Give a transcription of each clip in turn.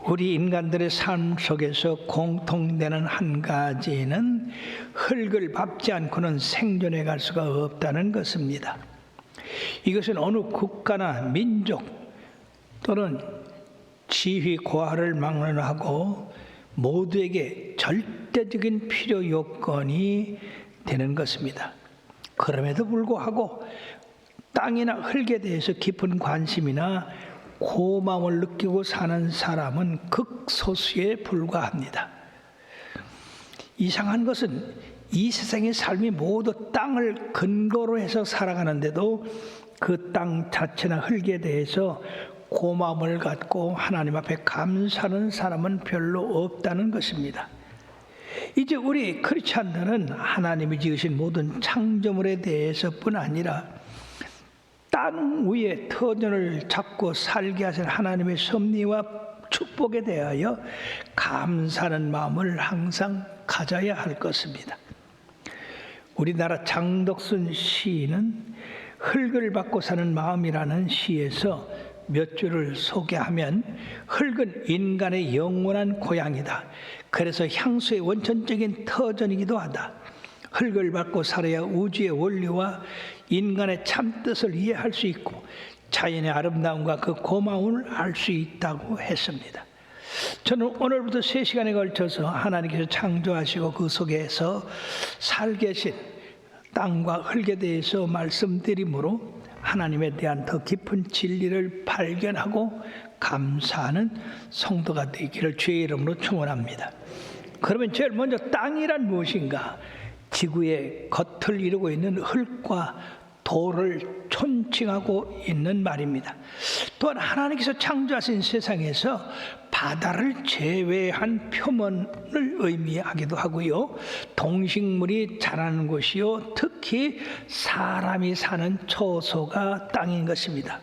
우리 인간들의 삶 속에서 공통되는 한 가지는 흙을 밟지 않고는 생존해 갈 수가 없다는 것입니다. 이것은 어느 국가나 민족 또는 지위 고하를 막론하고 모두에게 절대적인 필요 요건이 되는 것입니다. 그럼에도 불구하고 땅이나 흙에 대해서 깊은 관심이나 고마움을 느끼고 사는 사람은 극소수에 불과합니다. 이상한 것은 이 세상의 삶이 모두 땅을 근거로 해서 살아가는데도 그 땅 자체나 흙에 대해서 고마움을 갖고 하나님 앞에 감사하는 사람은 별로 없다는 것입니다. 이제 우리 크리스찬들은 하나님이 지으신 모든 창조물에 대해서뿐 아니라 땅 위에 터전을 잡고 살게 하신 하나님의 섭리와 축복에 대하여 감사하는 마음을 항상 가져야 할 것입니다. 우리나라 장덕순 시인은 흙을 받고 사는 마음이라는 시에서 몇 줄을 소개하면, 흙은 인간의 영원한 고향이다. 그래서 향수의 원천적인 터전이기도 하다. 흙을 받고 살아야 우주의 원리와 인간의 참뜻을 이해할 수 있고 자연의 아름다움과 그 고마움을 알 수 있다고 했습니다. 저는 오늘부터 3시간에 걸쳐서 하나님께서 창조하시고 그 속에서 살게 하신 땅과 흙에 대해서 말씀드림으로 하나님에 대한 더 깊은 진리를 발견하고 감사하는 성도가 되기를 주의 이름으로 축원합니다. 그러면 제일 먼저 땅이란 무엇인가? 지구의 겉을 이루고 있는 흙과 돌을 촌칭하고 있는 말입니다. 또한 하나님께서 창조하신 세상에서 바다를 제외한 표면을 의미하기도 하고요, 동식물이 자라는 곳이요, 특히 사람이 사는 초소가 땅인 것입니다.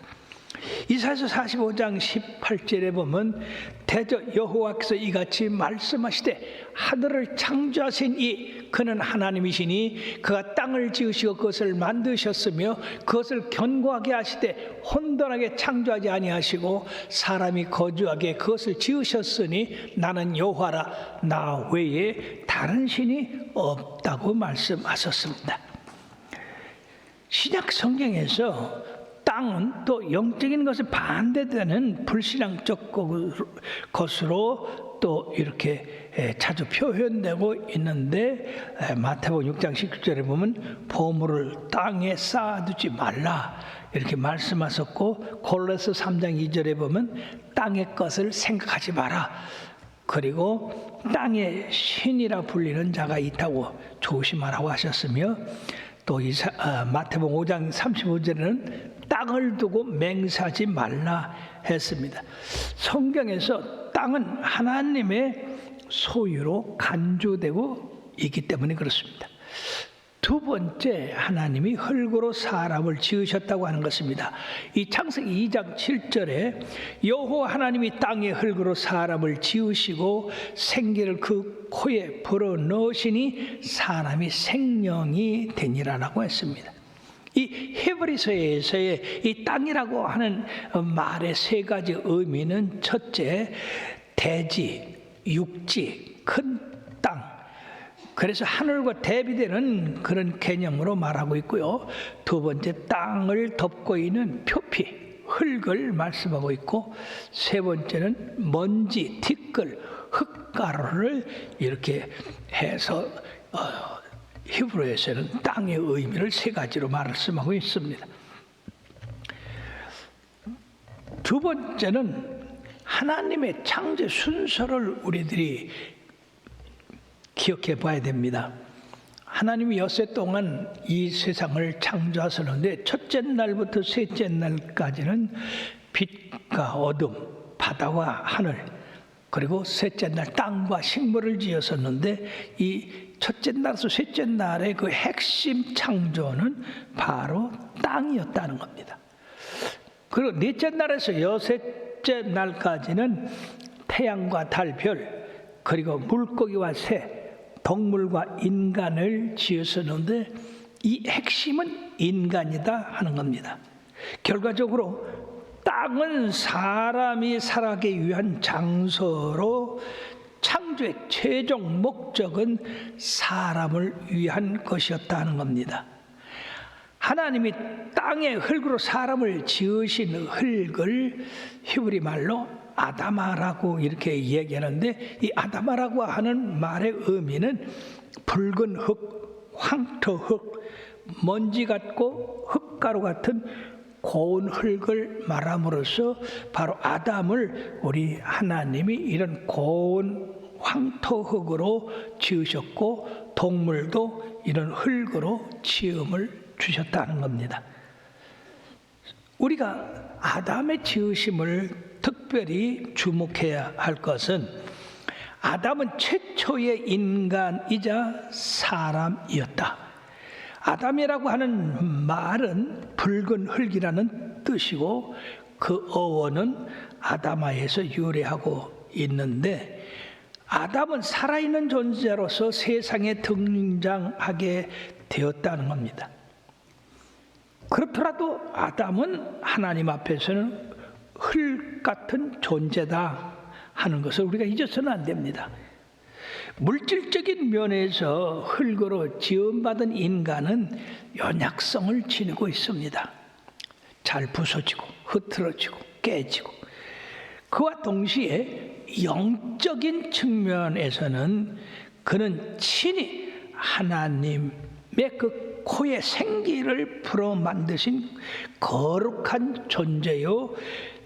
이사야서 45장 18절에 보면 대저 여호와께서 이같이 말씀하시되 하늘을 창조하신 이 그는 하나님이시니 그가 땅을 지으시고 그것을 만드셨으며 그것을 견고하게 하시되 혼돈하게 창조하지 아니하시고 사람이 거주하게 그것을 지으셨으니 나는 여호와라 나 외에 다른 신이 없다고 말씀하셨습니다. 신약 성경에서 땅은 또 영적인 것에 반대되는 불신앙적 것으로 또 이렇게 자주 표현되고 있는데, 마태복음 6장 19절에 보면 보물을 땅에 쌓아두지 말라 이렇게 말씀하셨고, 골로새 3장 2절에 보면 땅의 것을 생각하지 마라, 그리고 땅의 신이라 불리는 자가 있다고 조심하라고 하셨으며, 또 마태복음 5장 35절에는 땅을 두고 맹세하지 말라 했습니다. 성경에서 땅은 하나님의 소유로 간주되고 있기 때문에 그렇습니다. 두 번째, 하나님이 흙으로 사람을 지으셨다고 하는 것입니다. 이 창세기 2장 7절에 여호와 하나님이 땅의 흙으로 사람을 지으시고 생기를 그 코에 불어넣으시니 사람이 생명이 되니라라고 했습니다. 이 히브리서에서의 이 땅이라고 하는 말의 3가지 의미는, 첫째, 대지, 육지, 큰 땅, 그래서 하늘과 대비되는 그런 개념으로 말하고 있고요. 두 번째, 땅을 덮고 있는 표피, 흙을 말씀하고 있고, 세 번째는 먼지, 티끌, 흙가루를 이렇게 해서 히브리어에서는 땅의 의미를 3가지로 말씀하고 있습니다. 두 번째는 하나님의 창조 순서를 우리들이 기억해 봐야 됩니다. 하나님이 엿새 동안 이 세상을 창조하셨는데, 첫째 날부터 셋째 날까지는 빛과 어둠, 바다와 하늘, 그리고 셋째 날 땅과 식물을 지었었는데, 이 첫째 날에서 셋째 날의 그 핵심 창조는 바로 땅이었다는 겁니다. 그리고 넷째 날에서 여섯째 날까지는 태양과 달, 별, 그리고 물고기와 새, 동물과 인간을 지었었는데, 이 핵심은 인간이다 하는 겁니다. 결과적으로 땅은 사람이 살아가기 위한 장소로 창조의 최종 목적은 사람을 위한 것이었다는 겁니다. 하나님이 땅의 흙으로 사람을 지으신 흙을 히브리 말로 아다마라고 이렇게 얘기하는데, 이 아다마라고 하는 말의 의미는 붉은 흙, 황토 흙, 먼지 같고 흙가루 같은 고운 흙을 말함으로써 바로 아담을 우리 하나님이 이런 고운 황토 흙으로 지으셨고, 동물도 이런 흙으로 지음을 주셨다는 겁니다. 우리가 아담의 지으심을 특별히 주목해야 할 것은, 아담은 최초의 인간이자 사람이었다. 아담이라고 하는 말은 붉은 흙이라는 뜻이고, 그 어원은 아다마에서 유래하고 있는데, 아담은 살아있는 존재로서 세상에 등장하게 되었다는 겁니다. 그렇더라도 아담은 하나님 앞에서는 흙 같은 존재다 하는 것을 우리가 잊어서는 안 됩니다. 물질적인 면에서 흙으로 지음받은 인간은 연약성을 지니고 있습니다. 잘 부서지고 흐트러지고 깨지고, 그와 동시에 영적인 측면에서는 그는 친히 하나님의 그 코에 생기를 불어 만드신 거룩한 존재요,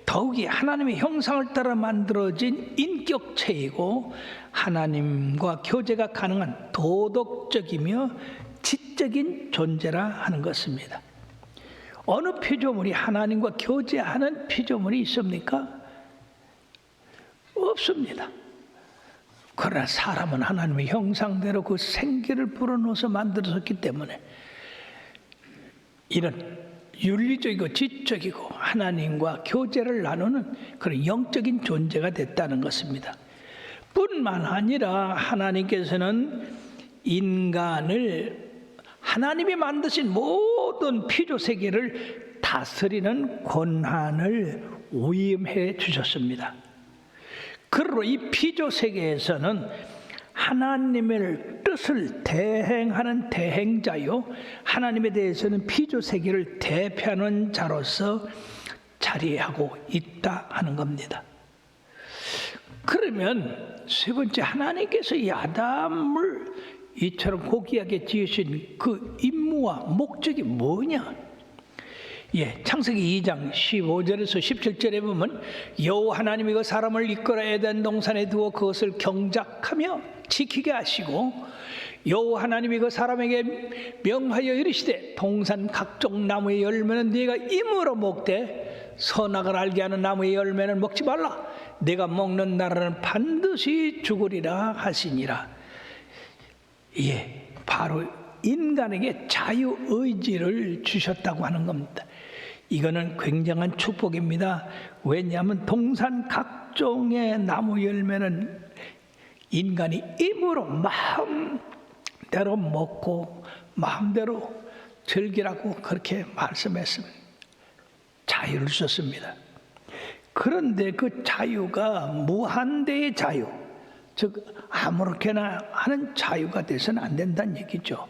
더욱이 하나님의 형상을 따라 만들어진 인격체이고, 하나님과 교제가 가능한 도덕적이며 지적인 존재라 하는 것입니다. 어느 피조물이 하나님과 교제하는 피조물이 있습니까? 없습니다. 그러나 사람은 하나님의 형상대로 그 생기를 불어넣어서 만들어졌기 때문에 이런 윤리적이고 지적이고 하나님과 교제를 나누는 그런 영적인 존재가 됐다는 것입니다. 뿐만 아니라 하나님께서는 인간을 하나님이 만드신 모든 피조세계를 다스리는 권한을 위임해 주셨습니다. 그러므로 이 피조세계에서는 하나님의 뜻을 대행하는 대행자요, 하나님에 대해서는 피조세계를 대표하는 자로서 자리하고 있다 하는 겁니다. 그러면 세 번째, 하나님께서 이 아담을 이처럼 고귀하게 지으신 그 임무와 목적이 뭐냐? 창세기 2장 15절에서 17절에 보면, 여호와 하나님이 그 사람을 이끌어 에덴 동산에 두어 그것을 경작하며 지키게 하시고, 여호와 하나님이 그 사람에게 명하여 이르시되, 동산 각종 나무의 열매는 네가 임으로 먹되 선악을 알게 하는 나무의 열매는 먹지 말라. 네가 먹는 날에는 반드시 죽으리라 하시니라. 바로 인간에게 자유의지를 주셨다고 하는 겁니다. 이거는 굉장한 축복입니다. 왜냐하면 동산 각종의 나무 열매는 인간이 임으로 마음대로 먹고 마음대로 즐기라고 그렇게 말씀했습니다. 자유를 주셨습니다. 그런데 그 자유가 무한대의 자유, 즉 아무렇게나 하는 자유가 돼서는 안 된다는 얘기죠.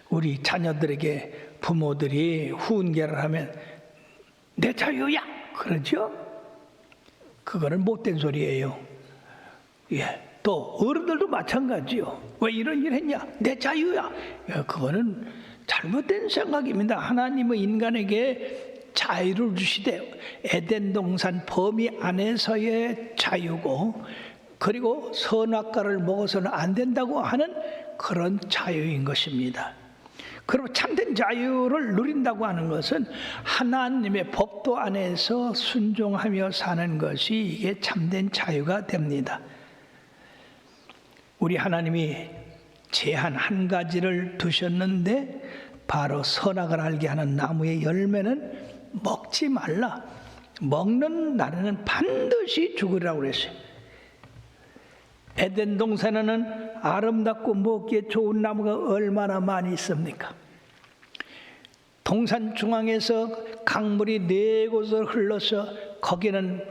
우리 자녀들에게 부모들이 후은계를 하면 내 자유야 그러죠? 그거는 못된 소리예요. 또 어른들도 마찬가지요. 왜 이런 일 했냐? 내 자유야. 그거는 잘못된 생각입니다. 하나님은 인간에게 자유를 주시되 에덴 동산 범위 안에서의 자유고, 그리고 선악과를 먹어서는 안 된다고 하는 그런 자유인 것입니다. 그리고 참된 자유를 누린다고 하는 것은 하나님의 법도 안에서 순종하며 사는 것이 이게 참된 자유가 됩니다. 우리 하나님이 제한 한 가지를 두셨는데, 바로 선악을 알게 하는 나무의 열매는 먹지 말라. 먹는 날에는 반드시 죽으리라고 그랬어요. 에덴 동산에는 아름답고 먹기에 좋은 나무가 얼마나 많이 있습니까? 동산 중앙에서 강물이 네 곳을 흘러서 거기는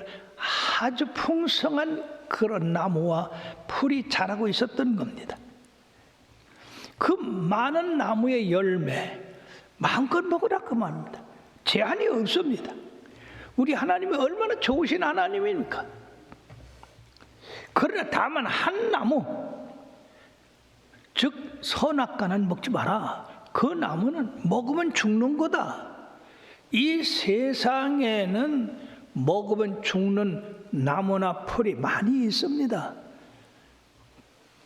아주 풍성한 그런 나무와 풀이 자라고 있었던 겁니다. 그 많은 나무의 열매 마음껏 먹으라 그 말입니다. 제한이 없습니다. 우리 하나님이 얼마나 좋으신 하나님입니까? 그러나 다만 한 나무, 즉 선악과는 먹지 마라. 그 나무는 먹으면 죽는 거다. 이 세상에는 먹으면 죽는 나무나 풀이 많이 있습니다.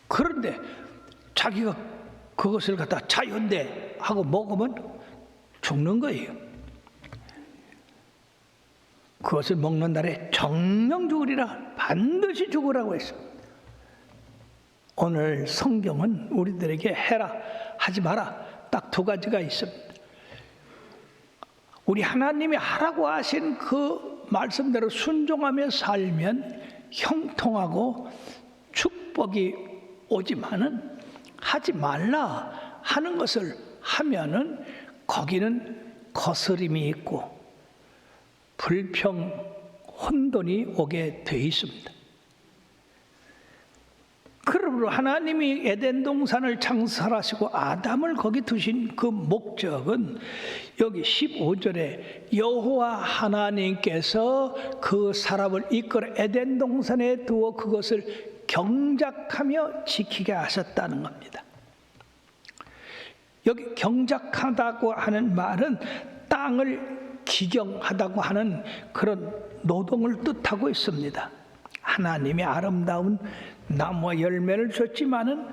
그런데 자기가 그것을 갖다 자연대 하고 먹으면 죽는 거예요. 그것을 먹는 날에 정령 죽으리라. 반드시 죽으라고 했습니다. 오늘 성경은 우리들에게 해라 하지 마라 딱 두 가지가 있습니다. 우리 하나님이 하라고 하신 그 말씀대로 순종하며 살면 형통하고 축복이 오지만은 하지 말라 하는 것을 하면은 거기는 거스림이 있고 불평, 혼돈이 오게 돼 있습니다. 그러므로 하나님이 에덴 동산을 창설하시고 아담을 거기 두신 그 목적은 여기 15절에 여호와 하나님께서 그 사람을 이끌어 에덴 동산에 두어 그것을 경작하며 지키게 하셨다는 겁니다. 여기 경작하다고 하는 말은 땅을 기경하다고 하는 그런 노동을 뜻하고 있습니다. 하나님이 아름다운 나무와 열매를 줬지만은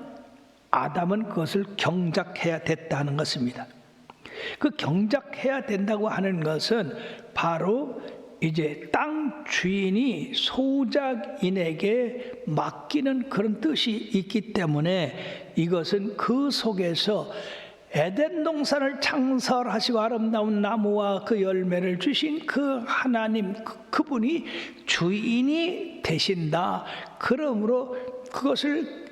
아담은 그것을 경작해야 됐다는 것입니다. 그 경작해야 된다고 하는 것은 바로 이제 땅 주인이 소작인에게 맡기는 그런 뜻이 있기 때문에 이것은 그 속에서 에덴 동산을 창설하시고 아름다운 나무와 그 열매를 주신 그 하나님, 그분이 주인이 되신다. 그러므로 그것을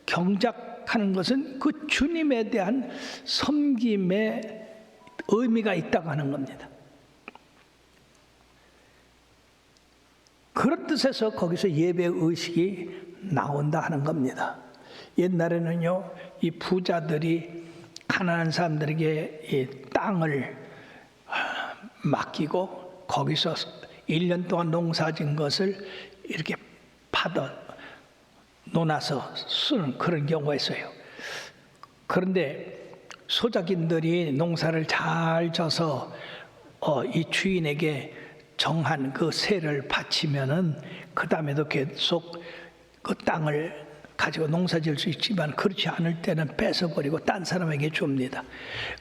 경작하는 것은 그 주님에 대한 섬김의 의미가 있다고 하는 겁니다. 그런 뜻에서 거기서 예배 의식이 나온다 하는 겁니다. 옛날에는요, 이 부자들이 가난한 사람들에게 이 땅을 맡기고 거기서 1년 동안 농사진 것을 이렇게 파서 논아서 쓰는 그런 경우가 있어요. 그런데 소작인들이 농사를 잘 져서 이 주인에게 정한 그 세를 바치면은 그 다음에도 계속 그 땅을 가지고 농사 지을 수 있지만 그렇지 않을 때는 뺏어버리고 딴 사람에게 줍니다.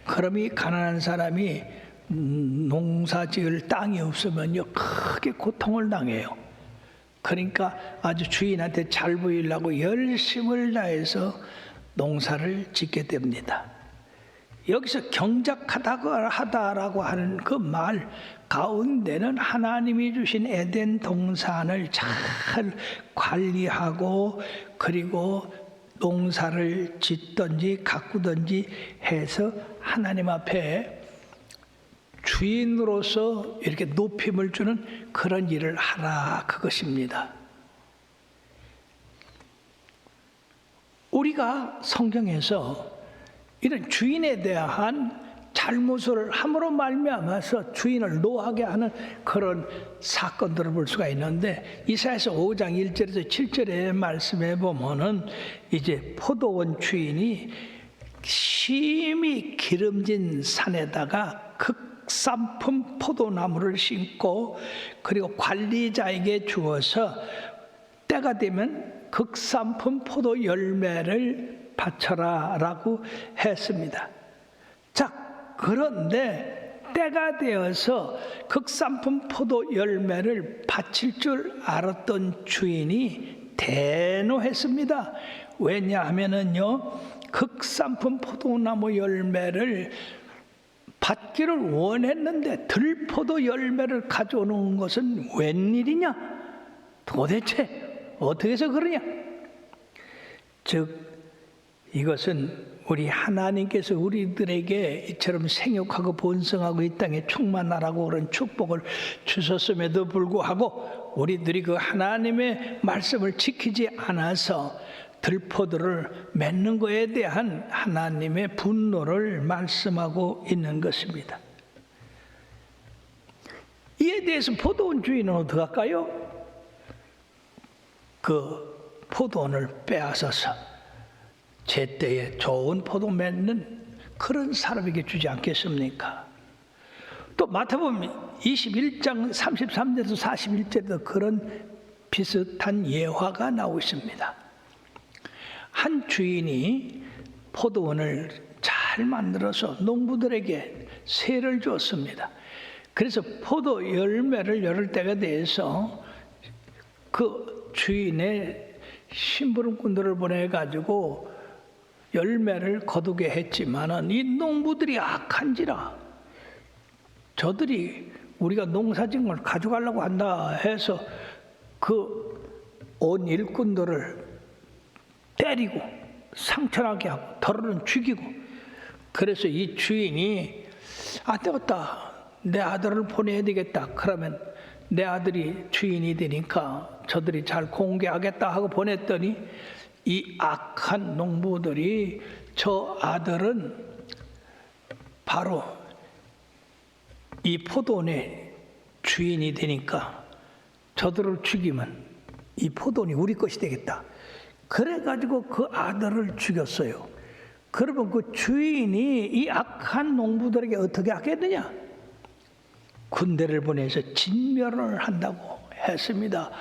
그럼 이 가난한 사람이 농사 지을 땅이 없으면요 크게 고통을 당해요. 그러니까 아주 주인한테 잘 보이려고 열심을 다해서 농사를 짓게 됩니다. 여기서 경작하다라고 하는 그 말 가운데는 하나님이 주신 에덴 동산을 잘 관리하고 그리고 농사를 짓든지 가꾸든지 해서 하나님 앞에 주인으로서 이렇게 높임을 주는 그런 일을 하라 그것입니다. 우리가 성경에서 이런 주인에 대한 잘못을 함으로 말미암아서 주인을 노하게 하는 그런 사건들을 볼 수가 있는데 이사야서 5장 1절에서 7절의 말씀에 보면은 이제 포도원 주인이 심히 기름진 산에다가 극산품 포도나무를 심고 그리고 관리자에게 주어서 때가 되면 극산품 포도 열매를 바쳐라 라고 했습니다. 자, 그런데 때가 되어서 극산품 포도 열매를 바칠 줄 알았던 주인이 대노했습니다. 왜냐하면은요, 극산품 포도나무 열매를 받기를 원했는데 들포도 열매를 가져오는 것은 웬일이냐? 도대체 어떻게 해서 그러냐? 즉 이것은 우리 하나님께서 우리들에게 이처럼 생육하고 번성하고 이 땅에 충만하라고 그런 축복을 주셨음에도 불구하고 우리들이 그 하나님의 말씀을 지키지 않아서 들포도를 맺는 것에 대한 하나님의 분노를 말씀하고 있는 것입니다. 이에 대해서 포도원 주인은 어떻게 할까요? 그 포도원을 빼앗아서 제때에 좋은 포도 맺는 그런 사람에게 주지 않겠습니까? 또 마태복음 21장 33절에서 41절에도 그런 비슷한 예화가 나오고 있습니다. 한 주인이 포도원을 잘 만들어서 농부들에게 세를 주었습니다. 그래서 포도 열매를 열을 때가 돼서 그 주인의 심부름꾼들을 보내가지고 열매를 거두게 했지만은 이 농부들이 악한지라 저들이 우리가 농사진 걸 가져가려고 한다 해서 그 온 일꾼들을 때리고 상처나게 하고 더러는 죽이고, 그래서 이 주인이 안 되겠다, 내 아들을 보내야 되겠다. 그러면 내 아들이 주인이 되니까 저들이 잘 공개하겠다 하고 보냈더니 이 악한 농부들이 저 아들은 바로 이 포도원의 주인이 되니까 저들을 죽이면 이 포도원이 우리 것이 되겠다. 그래가지고 그 아들을 죽였어요. 그러면 그 주인이 이 악한 농부들에게 어떻게 하겠느냐? 군대를 보내서 진멸을 한다고 했습니다.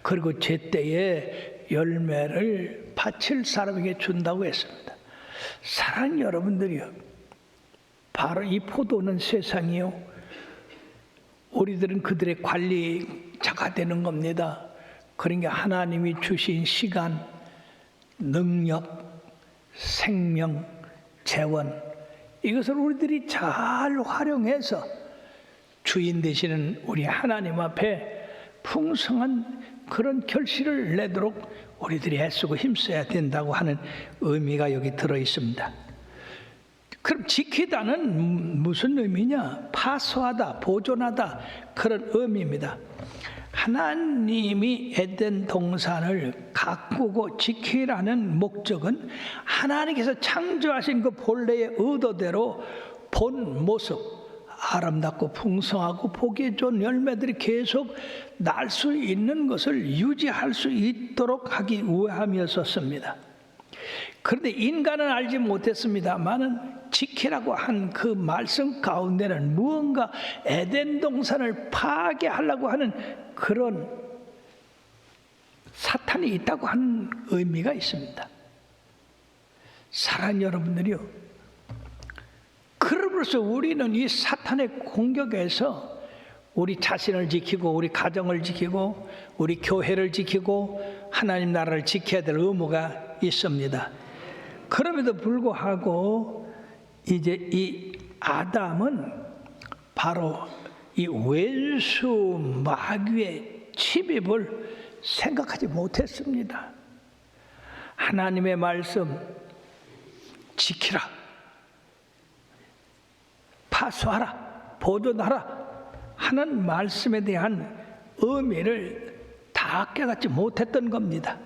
그리고 제때에 열매를 바칠 사람에게 준다고 했습니다. 사랑하는 여러분들이요, 바로 이 포도는 세상이요, 우리들은 그들의 관리자가 되는 겁니다. 그러니까 하나님이 주신 시간, 능력, 생명, 재원, 이것을 우리들이 잘 활용해서 주인 되시는 우리 하나님 앞에 풍성한 그런 결실을 내도록 우리들이 애쓰고 힘써야 된다고 하는 의미가 여기 들어 있습니다. 그럼 지키다는 무슨 의미냐? 파수하다, 보존하다, 그런 의미입니다. 하나님이 에덴 동산을 가꾸고 지키라는 목적은 하나님께서 창조하신 그 본래의 의도대로 본 모습, 아름답고 풍성하고 보기에 좋은 열매들이 계속 날 수 있는 것을 유지할 수 있도록 하기 위함이었습니다. 그런데 인간은 알지 못했습니다만은 지키라고 한 그 말씀 가운데는 무언가 에덴 동산을 파괴하려고 하는 그런 사탄이 있다고 하는 의미가 있습니다. 사랑하는 여러분들이요, 그러므로서 우리는 이 사탄의 공격에서 우리 자신을 지키고 우리 가정을 지키고 우리 교회를 지키고 하나님 나라를 지켜야 될 의무가 있습니다. 그럼에도 불구하고 이제 이 아담은 바로 이 왼수 마귀의 침입을 생각하지 못했습니다. 하나님의 말씀 지키라, 파수하라, 보존하라 하는 말씀에 대한 의미를 다 깨닫지 못했던 겁니다.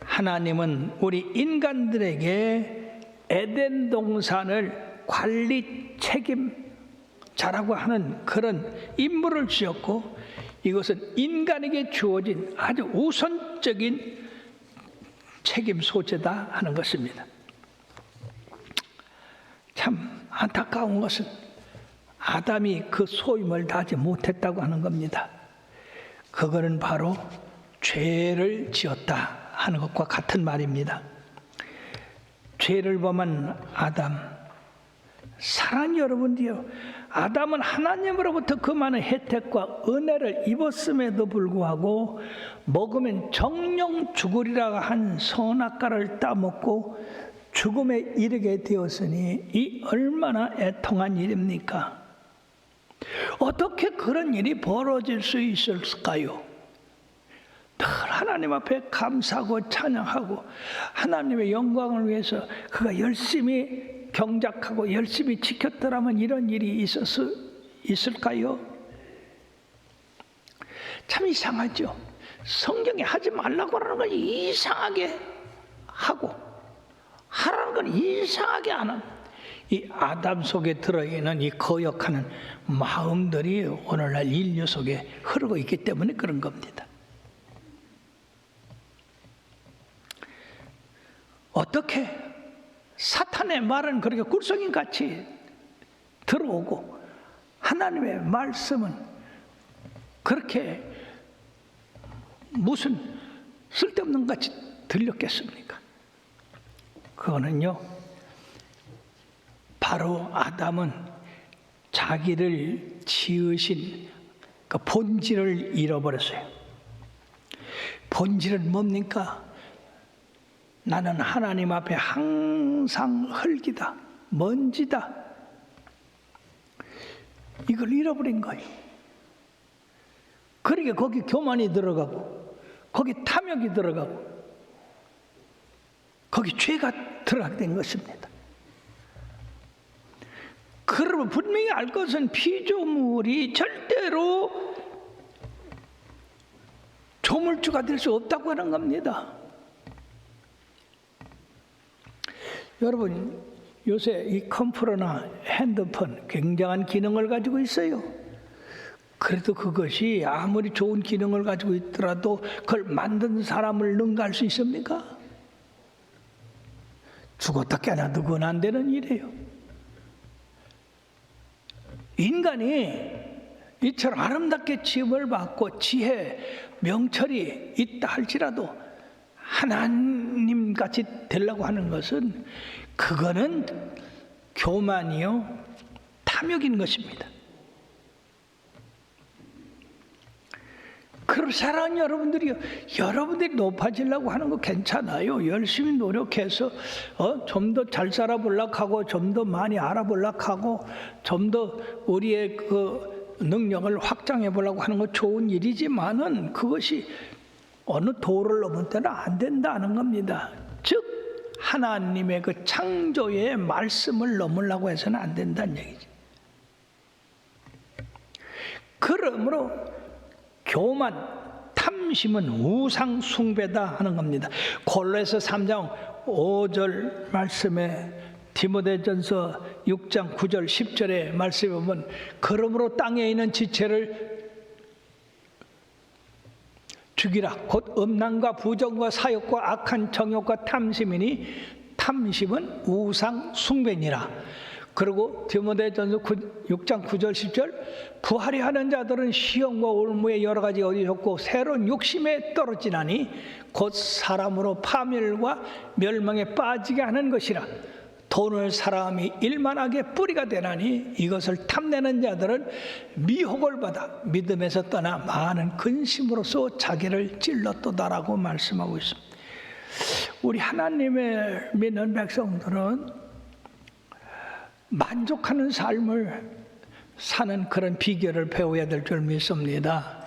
하나님은 우리 인간들에게 에덴 동산을 관리 책임자라고 하는 그런 임무를 주었고, 이것은 인간에게 주어진 아주 우선적인 책임 소재다 하는 것입니다. 참 안타까운 것은 아담이 그 소임을 다하지 못했다고 하는 겁니다. 그거는 바로 죄를 지었다 하는 것과 같은 말입니다. 죄를 범한 아담, 사랑하는 여러분들이요, 아담은 하나님으로부터 그 많은 혜택과 은혜를 입었음에도 불구하고 먹으면 정령 죽으리라 한 선악과를 따먹고 죽음에 이르게 되었으니 이 얼마나 애통한 일입니까? 어떻게 그런 일이 벌어질 수 있을까요? 늘 하나님 앞에 감사하고 찬양하고 하나님의 영광을 위해서 그가 열심히 경작하고 열심히 지켰더라면 이런 일이 있을까요? 참 이상하죠. 성경에 하지 말라고 하는 건 이상하게 하고 하라는 건 이상하게 하는 이 아담 속에 들어있는 이 거역하는 마음들이 오늘날 인류 속에 흐르고 있기 때문에 그런 겁니다. 어떻게 사탄의 말은 그렇게 꿀송이같이 들어오고 하나님의 말씀은 그렇게 무슨 쓸데없는 같이 들렸겠습니까? 그거는요, 바로 아담은 자기를 지으신 그 본질을 잃어버렸어요. 본질은 뭡니까? 나는 하나님 앞에 항상 흙이다, 먼지다. 이걸 잃어버린 거예요. 그러니까 거기 교만이 들어가고 거기 탐욕이 들어가고 거기 죄가 들어가게 된 것입니다. 그러면 분명히 알 것은 피조물이 절대로 조물주가 될 수 없다고 하는 겁니다. 여러분, 요새 이 컴퓨터나 핸드폰 굉장한 기능을 가지고 있어요. 그래도 그것이 아무리 좋은 기능을 가지고 있더라도 그걸 만든 사람을 능가할 수 있습니까? 죽었다 깨나도 그건 안 되는 일이에요. 인간이 이처럼 아름답게 지음을 받고 지혜, 명철이 있다 할지라도 하나님같이 되려고 하는 것은 그거는 교만이요, 탐욕인 것입니다. 그럼 사랑하는 여러분들이 높아지려고 하는 거 괜찮아요. 열심히 노력해서 좀 더 잘 살아보려고 하고 좀 더 많이 알아보려고 하고 좀 더 우리의 그 능력을 확장해 보려고 하는 거 좋은 일이지만은 그것이 어느 도를 넘을 때는 안 된다는 겁니다. 즉 하나님의 그 창조의 말씀을 넘으려고 해서는 안 된다는 얘기죠. 그러므로 교만, 탐심은 우상 숭배다 하는 겁니다. 골로새서 3장 5절 말씀에 디모데전서 6장 9절 10절의 말씀에 보면 그러므로 땅에 있는 지체를 죽이라. 곧 음란과 부정과 사욕과 악한 정욕과 탐심이니 탐심은 우상 숭배니라. 그리고 디모데전서 6장 9절 10절 부활이 하는 자들은 시험과 올무에 여러 가지 어리석고 새로운 욕심에 떨어지나니 곧 사람으로 파멸과 멸망에 빠지게 하는 것이라. 돈을 사람이 일만하게 뿌리가 되나니 이것을 탐내는 자들은 미혹을 받아 믿음에서 떠나 많은 근심으로써 자기를 찔렀도다라고 말씀하고 있습니다. 우리 하나님의 믿는 백성들은 만족하는 삶을 사는 그런 비결을 배워야 될 줄 믿습니다.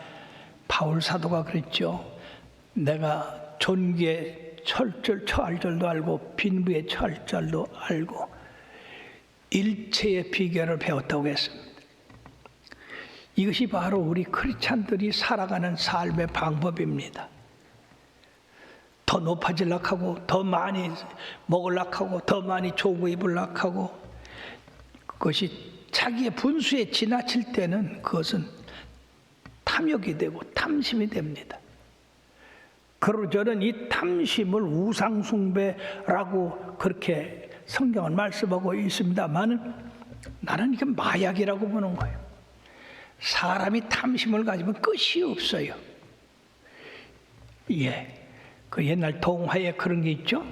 바울 사도가 그랬죠. 내가 존귀에 처할 줄도 알고 빈부에 처할 줄도 알고 일체의 비결을 배웠다고 했습니다. 이것이 바로 우리 크리스찬들이 살아가는 삶의 방법입니다. 더 높아지려고 하고 더 많이 먹으려고 하고 더 많이 좋고 입으려고 하고 그것이 자기의 분수에 지나칠 때는 그것은 탐욕이 되고 탐심이 됩니다. 그러므로 저는 이 탐심을 우상숭배라고 그렇게 성경은 말씀하고 있습니다만 나는 이게 마약이라고 보는 거예요. 사람이 탐심을 가지면 끝이 없어요. 예, 그 옛날 동화에 그런 게 있죠.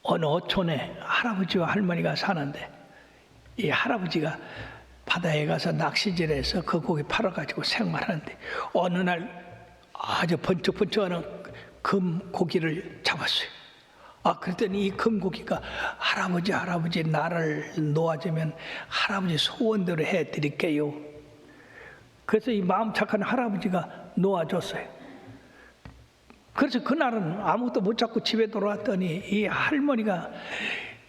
어느 어촌에 할아버지와 할머니가 사는데 이 할아버지가 바다에 가서 낚시질해서 그 고기 팔아가지고 생활하는데 어느 날 아주 번쩍번쩍하는 금 고기를 잡았어요. 그랬더니 이 금 고기가 할아버지 나를 놓아주면 할아버지 소원대로 해드릴게요. 그래서 이 마음 착한 할아버지가 놓아줬어요. 그래서 그날은 아무것도 못 잡고 집에 돌아왔더니 이 할머니가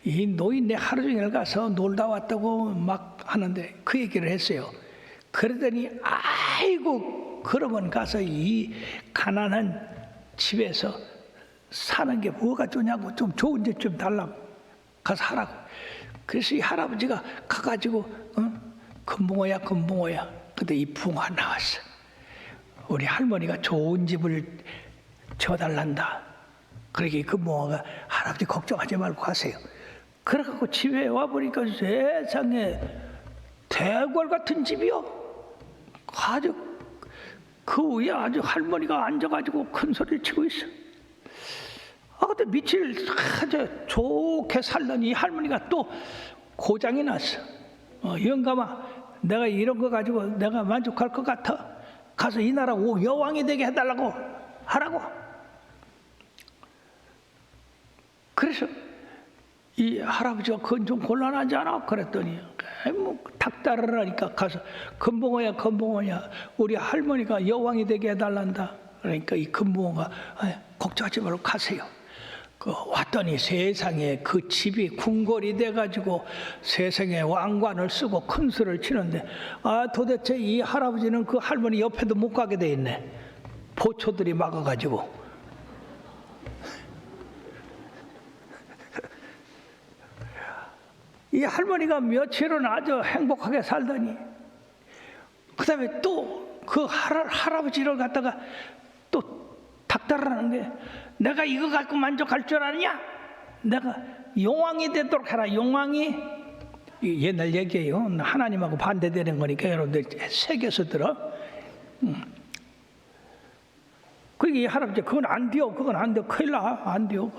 이 노인네 하루 종일 가서 놀다 왔다고 막 하는데 그 얘기를 했어요. 그러더니 아이고 그러면 가서 이 가난한 집에서 사는 게 뭐가 좋냐고 좀 좋은 집 좀 달라고 가서 하라고. 그래서 이 할아버지가 가가지고 금붕어야 금붕어야. 근데 이 붕어가 나왔어. 우리 할머니가 좋은 집을 줘달란다. 그러게 금붕어가 할아버지 걱정하지 말고 가세요. 그래갖고 집에 와보니까 세상에 대궐 같은 집이요. 아주 그 위에 아주 할머니가 앉아가지고 큰 소리를 치고 있어. 근데 며칠 아주 좋게 살던 이 할머니가 또 고장이 났어. 영감아, 내가 이런 거 가지고 내가 만족할 것 같아. 가서 이 나라 여왕이 되게 해달라고 하라고. 그래서 이 할아버지가 그건 좀 곤란하지 않아? 그랬더니 뭐 닥달을 가서 금붕어야 금붕어야 우리 할머니가 여왕이 되게 해달란다. 그러니까 이 금붕어가 걱정하지 말고 가세요. 왔더니 세상에 그 집이 궁궐이 돼가지고 세상에 왕관을 쓰고 큰 수를 치는데 도대체 이 할아버지는 그 할머니 옆에도 못 가게 돼 있네. 보초들이 막아가지고. 이 할머니가 며칠은 아주 행복하게 살더니 그 다음에 또 그 할아버지를 갖다가 또 닥달을 하는데 내가 이거 갖고 만족할 줄 아느냐? 내가 용왕이 되도록 해라. 용왕이 옛날 얘기예요. 하나님하고 반대되는 거니까 여러분들 새겨서 들어. 그러니까 이 할아버지 그건 안 돼요. 그건 안 돼요. 큰일 나. 안 돼요.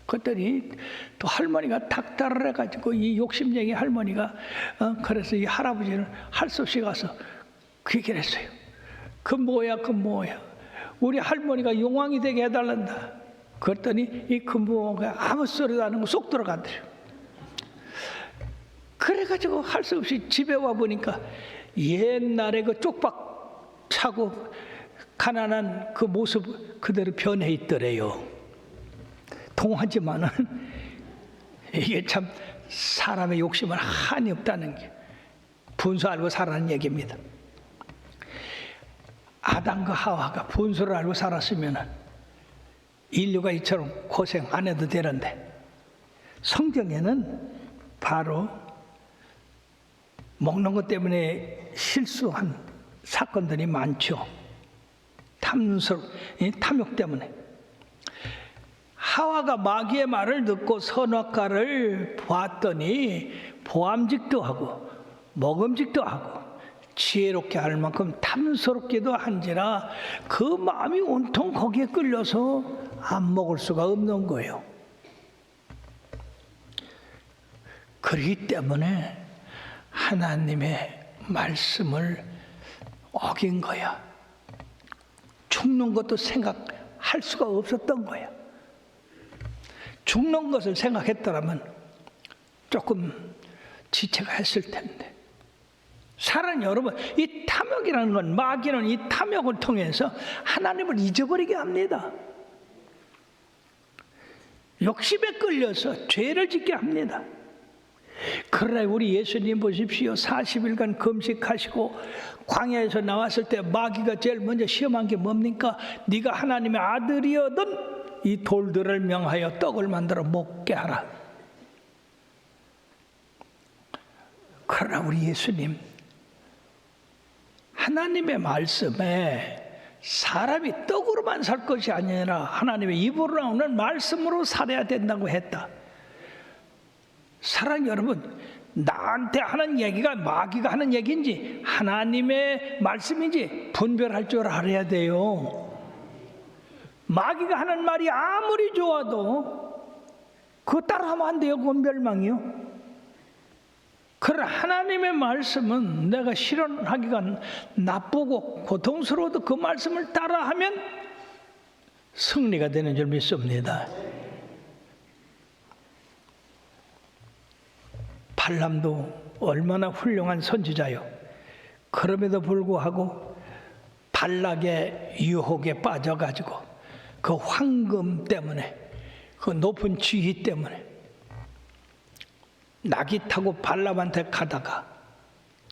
그랬더니 또 할머니가 닥달을 해가지고 이 욕심쟁이 할머니가 그래서 이 할아버지는 할 수 없이 가서 그 얘기를 했어요. 그 뭐야 우리 할머니가 용왕이 되게 해달란다. 그랬더니 이 금붕어가 아무 소리도 안 하고 쏙 들어간대요. 그래가지고 할 수 없이 집에 와보니까 옛날에 그 쪽박 차고 가난한 그 모습 그대로 변해 있더래요. 통하지만은 이게 참 사람의 욕심은 한이 없다는 게 분수 알고 살아는 얘기입니다. 아담과 하와가 분수를 알고 살았으면 인류가 이처럼 고생 안 해도 되는데 성경에는 바로 먹는 것 때문에 실수한 사건들이 많죠. 탐욕 때문에. 하와가 마귀의 말을 듣고 선악과를 보았더니 보암직도 하고 먹음직도 하고 지혜롭게 할 만큼 탐스럽기도 한지라 그 마음이 온통 거기에 끌려서 안 먹을 수가 없는 거예요. 그렇기 때문에 하나님의 말씀을 어긴 거야. 죽는 것도 생각할 수가 없었던 거야. 죽는 것을 생각했더라면 조금 지체가 했을 텐데. 사랑하는 여러분, 이 탐욕이라는 건 마귀는 이 탐욕을 통해서 하나님을 잊어버리게 합니다. 욕심에 끌려서 죄를 짓게 합니다. 그러나 우리 예수님 보십시오. 40일간 금식하시고 광야에서 나왔을 때 마귀가 제일 먼저 시험한 게 뭡니까? 네가 하나님의 아들이어든 이 돌들을 명하여 떡을 만들어 먹게 하라. 그러나 우리 예수님 하나님의 말씀에 사람이 떡으로만 살 것이 아니라 하나님의 입으로 나오는 말씀으로 살아야 된다고 했다. 사랑하는 여러분, 나한테 하는 얘기가 마귀가 하는 얘기인지 하나님의 말씀인지 분별할 줄 알아야 돼요. 마귀가 하는 말이 아무리 좋아도 그거 따라하면 안 돼요. 그건 멸망이요. 그러나 하나님의 말씀은 내가 실현하기가 나쁘고 고통스러워도 그 말씀을 따라하면 승리가 되는 줄 믿습니다. 발람도 얼마나 훌륭한 선지자요. 그럼에도 불구하고 발락의 유혹에 빠져가지고 그 황금 때문에, 그 높은 지위 때문에 낙이 타고 발람한테 가다가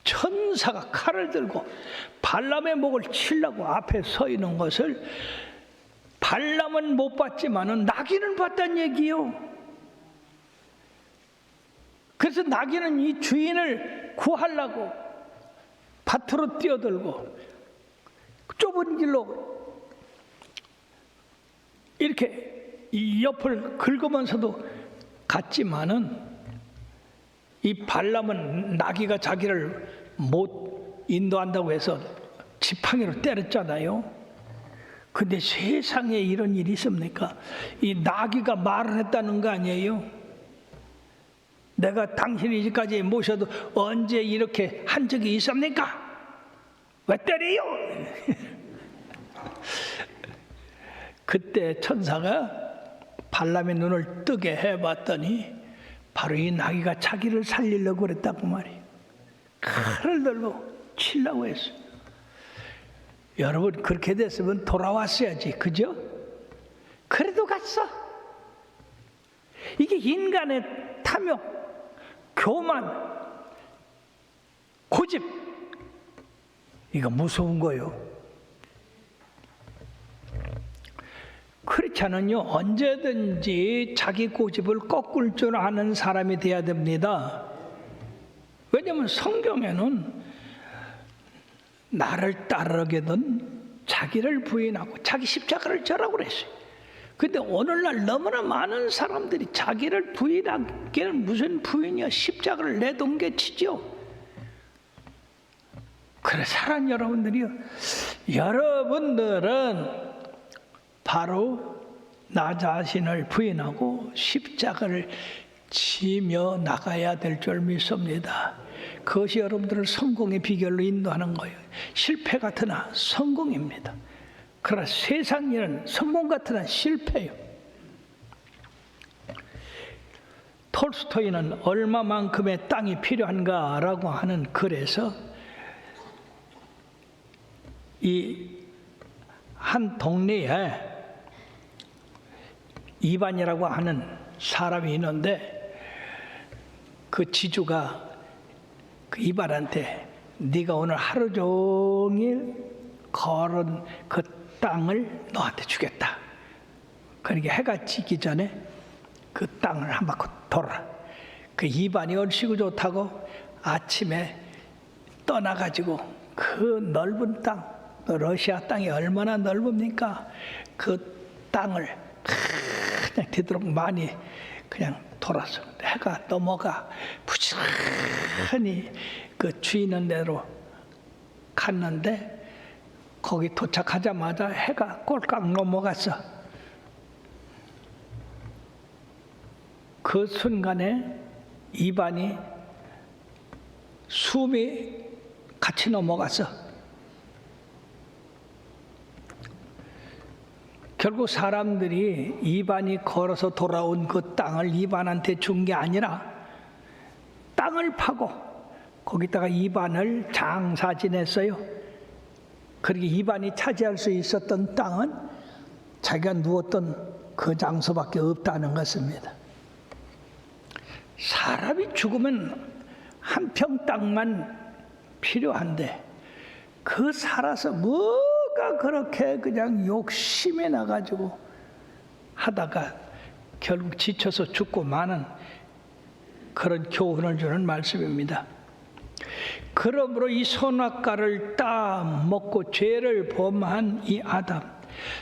천사가 칼을 들고 발람의 목을 치려고 앞에 서 있는 것을 발람은 못 봤지만은 나귀는 봤단 얘기요. 그래서 나귀는 이 주인을 구하려고 밭으로 뛰어들고 좁은 길로 이렇게 이 옆을 긁으면서도 갔지만은 이 발람은 나귀가 자기를 못 인도한다고 해서 지팡이로 때렸잖아요. 근데 세상에 이런 일이 있습니까? 이 나귀가 말을 했다는 거 아니에요? 내가 당신 이 집까지 모셔도 언제 이렇게 한 적이 있습니까? 왜 때려요? 그때 천사가 발람의 눈을 뜨게 해봤더니 바로 이 나귀가 자기를 살리려고 그랬다고 말이에요. 칼을 들고 치려고 했어요. 여러분, 그렇게 됐으면 돌아왔어야지, 그죠? 그래도 갔어. 이게 인간의 탐욕, 교만, 고집, 이거 무서운 거요. 크리스찬은요, 언제든지 자기 고집을 꺾을 줄 아는 사람이 돼야 됩니다. 왜냐하면 성경에는 나를 따르게든 자기를 부인하고 자기 십자가를 져라고 그랬어요. 근데 오늘날 너무나 많은 사람들이 자기를 부인하기는 무슨 부인이야, 십자가를 내동개치죠. 그래, 사랑 여러분들이요, 여러분들은 바로 나 자신을 부인하고 십자가를 지며 나가야 될 줄 믿습니다. 그것이 여러분들을 성공의 비결로 인도하는 거예요. 실패 같으나 성공입니다. 그러나 세상 일은 성공 같으나 실패예요. 톨스토이는 얼마만큼의 땅이 필요한가라고 하는 글에서 이 한 동네에 이반이라고 하는 사람이 있는데 그 지주가 그 이반한테 네가 오늘 하루 종일 걸은 그 땅을 너한테 주겠다. 그러니까 해가 지기 전에 그 땅을 한 바퀴 돌아. 그 이반이 얼씨구 좋다고 아침에 떠나가지고 그 넓은 땅, 러시아 땅이 얼마나 넓습니까? 그 땅을 그냥 되도록 많이 그냥 돌아서 해가 넘어가 부지런히 그 주인은 대로 갔는데 거기 도착하자마자 해가 꼴깍 넘어갔어. 그 순간에 이반이 숨이 같이 넘어갔어. 결국 사람들이 이반이 걸어서 돌아온 그 땅을 이반한테 준 게 아니라 땅을 파고 거기다가 이반을 장사 지냈어요. 그렇게 이반이 차지할 수 있었던 땅은 자기가 누웠던 그 장소밖에 없다는 것입니다. 사람이 죽으면 한 평 땅만 필요한데 그 살아서 뭐가 그렇게 그냥 욕심이 나가지고 하다가 결국 지쳐서 죽고 마는 그런 교훈을 주는 말씀입니다. 그러므로 이 선악과를 따 먹고 죄를 범한 이 아담,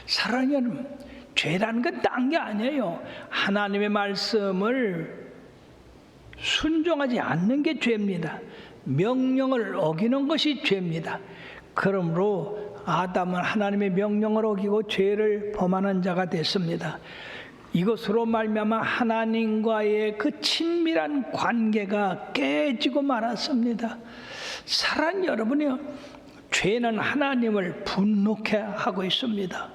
사랑하는 여러분, 죄라는 건 딴 게 아니에요. 하나님의 말씀을 순종하지 않는 게 죄입니다. 명령을 어기는 것이 죄입니다. 그러므로 아담은 하나님의 명령을 어기고 죄를 범하는 자가 됐습니다. 이것으로 말미암아 하나님과의 그 친밀한 관계가 깨지고 말았습니다. 사랑하는 여러분이요, 죄는 하나님을 분노케 하고 있습니다.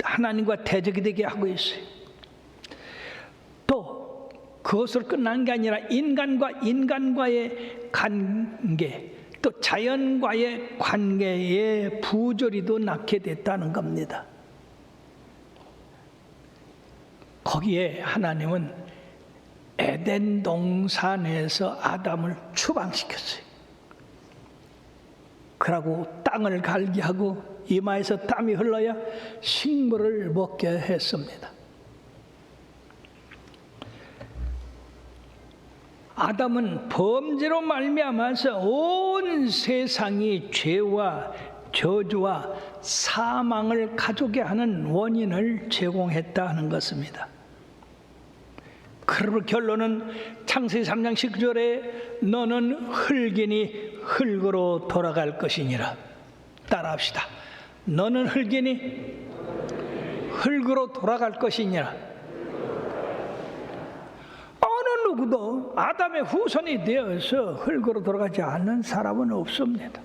하나님과 대적이 되게 하고 있어요. 또 그것으로 끝난 게 아니라 인간과 인간과의 관계, 또 자연과의 관계에 부조리도 낳게 됐다는 겁니다. 거기에 하나님은 에덴 동산에서 아담을 추방시켰어요. 그러고 땅을 갈게 하고 이마에서 땀이 흘러야 식물을 먹게 했습니다. 아담은 범죄로 말미암아서 온 세상이 죄와 저주와 사망을 가져게 하는 원인을 제공했다 는 것입니다. 그러므로 결론은 창세기 3장 19절에 너는 흙이니 흙으로 돌아갈 것이니라. 따라합시다. 너는 흙이니 흙으로 돌아갈 것이니라. 어느 누구도 아담의 후손이 되어서 흙으로 돌아가지 않는 사람은 없습니다.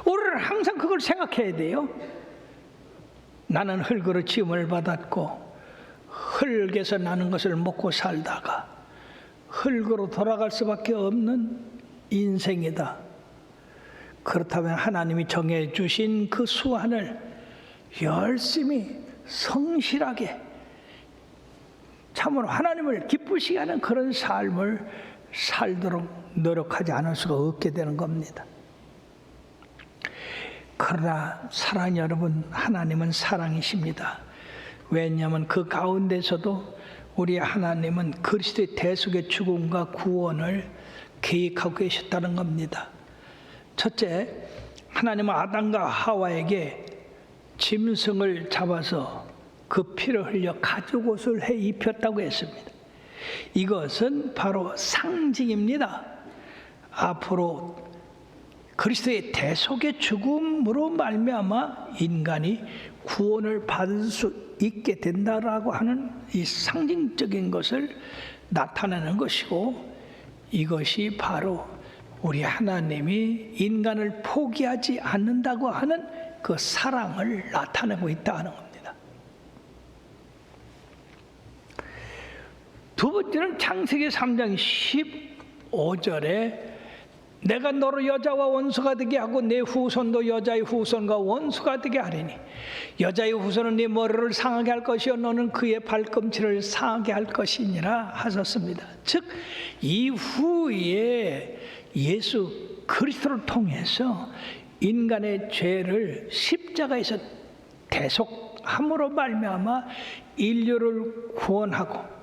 우리는 항상 그걸 생각해야 돼요. 나는 흙으로 지음을 받았고 흙에서 나는 것을 먹고 살다가 흙으로 돌아갈 수밖에 없는 인생이다. 그렇다면 하나님이 정해주신 그 수완을 열심히 성실하게 참으로 하나님을 기쁘시게 하는 그런 삶을 살도록 노력하지 않을 수가 없게 되는 겁니다. 그러나 사랑하는 여러분, 하나님은 사랑이십니다. 왜냐하면 그 가운데서도 우리 하나님은 그리스도의 대속의 죽음과 구원을 계획하고 계셨다는 겁니다. 첫째, 하나님은 아담과 하와에게 짐승을 잡아서 그 피를 흘려 가죽옷을 해 입혔다고 했습니다. 이것은 바로 상징입니다. 앞으로 그리스도의 대속의 죽음으로 말미암아 인간이 구원을 받을 수 있게 된다라고 하는 이 상징적인 것을 나타내는 것이고, 이것이 바로 우리 하나님이 인간을 포기하지 않는다고 하는 그 사랑을 나타내고 있다는 겁니다. 두 번째는 창세기 3장 15절에 내가 너를 여자와 원수가 되게 하고 내 후손도 여자의 후손과 원수가 되게 하리니 여자의 후손은 네 머리를 상하게 할 것이요 너는 그의 발꿈치를 상하게 할 것이니라 하셨습니다. 즉 이후에 예수 그리스도를 통해서 인간의 죄를 십자가에서 대속함으로 말미암아 인류를 구원하고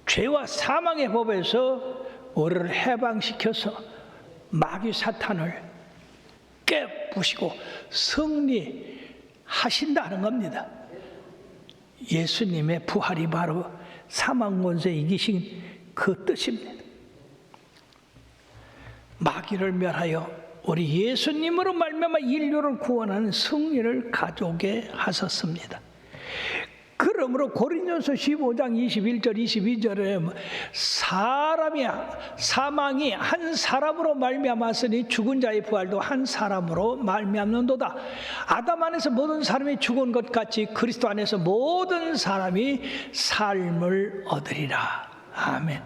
죄와 사망의 법에서 우리를 해방시켜서 마귀 사탄을 깨부시고 승리하신다는 겁니다. 예수님의 부활이 바로 사망 권세 이기신 그 뜻입니다. 마귀를 멸하여 우리 예수님으로 말미암아 인류를 구원하는 승리를 가져오게 하셨습니다. 그러므로 고린도서 15장 21절 22절에 사망이 한 사람으로 말미암았으니 죽은 자의 부활도 한 사람으로 말미암는도다. 아담 안에서 모든 사람이 죽은 것 같이 그리스도 안에서 모든 사람이 삶을 얻으리라. 아멘.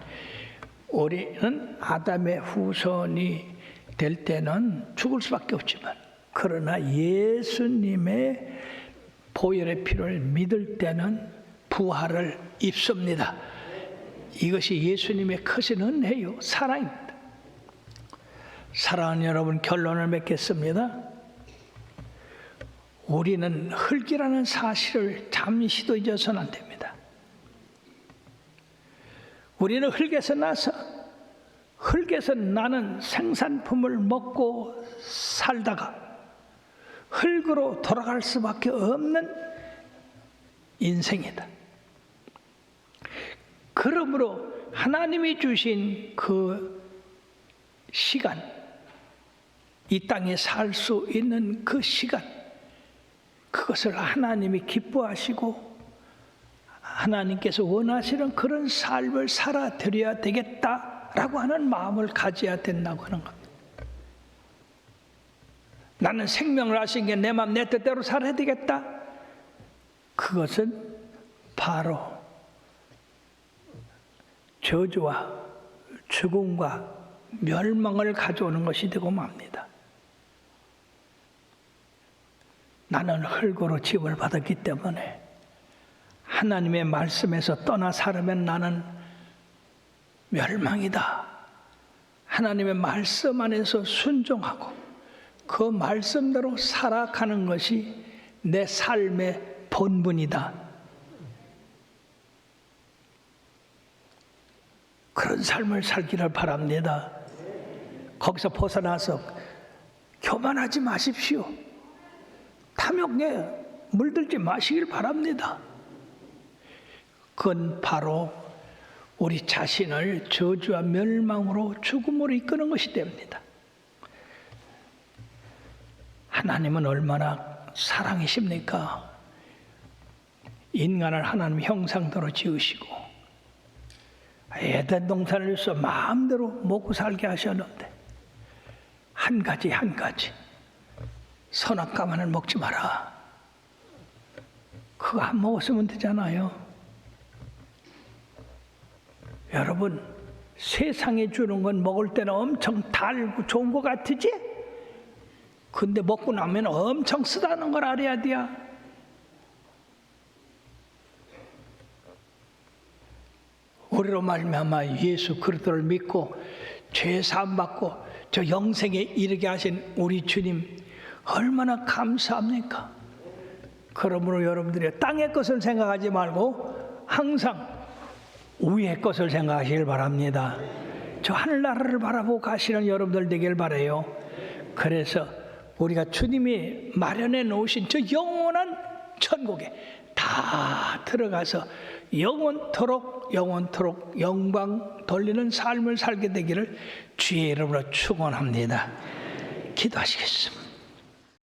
우리는 아담의 후손이 될 때는 죽을 수밖에 없지만, 그러나 예수님의 보혈의 피를 믿을 때는 부활을 입습니다. 이것이 예수님의 크신 은혜요 사랑입니다. 사랑하는 여러분, 결론을 맺겠습니다. 우리는 흙이라는 사실을 잠시도 잊어서는 안 됩니다. 우리는 흙에서 나서 흙에서 나는 생산품을 먹고 살다가 흙으로 돌아갈 수밖에 없는 인생이다. 그러므로 하나님이 주신 그 시간, 이 땅에 살 수 있는 그 시간, 그것을 하나님이 기뻐하시고 하나님께서 원하시는 그런 삶을 살아드려야 되겠다라고 하는 마음을 가져야 된다고 하는 겁니다. 나는 생명을 하신 게 내 마음 내 뜻대로 살아야 되겠다. 그것은 바로 저주와 죽음과 멸망을 가져오는 것이 되고 맙니다. 나는 흙으로 지음을 받았기 때문에 하나님의 말씀에서 떠나 살으면 나는 멸망이다. 하나님의 말씀 안에서 순종하고 그 말씀대로 살아가는 것이 내 삶의 본분이다. 그런 삶을 살기를 바랍니다. 거기서 벗어나서 교만하지 마십시오. 탐욕에 물들지 마시길 바랍니다. 그건 바로 우리 자신을 저주와 멸망으로 죽음으로 이끄는 것이 됩니다. 하나님은 얼마나 사랑이십니까? 인간을 하나님 형상대로 지으시고 에덴 동산을 써 마음대로 먹고 살게 하셨는데 한 가지 선악과만을 먹지 마라. 그거 안 먹었으면 되잖아요. 여러분, 세상에 주는 건 먹을 때는 엄청 달고 좋은 것 같으지? 근데 먹고 나면 엄청 쓰다는 걸 알아야 돼요. 우리로 말미암아 예수 그리스도를 믿고 죄 사함 받고 저 영생에 이르게 하신 우리 주님 얼마나 감사합니까? 그러므로 여러분들이 땅의 것을 생각하지 말고 항상 위의 것을 생각하시길 바랍니다. 저 하늘나라를 바라보고 가시는 여러분들 되길 바라요. 그래서 우리가 주님이 마련해 놓으신 저 영원한 천국에 다 들어가서 영원토록 영광 돌리는 삶을 살게 되기를 주의 이름으로 축원합니다. 기도하시겠습니다.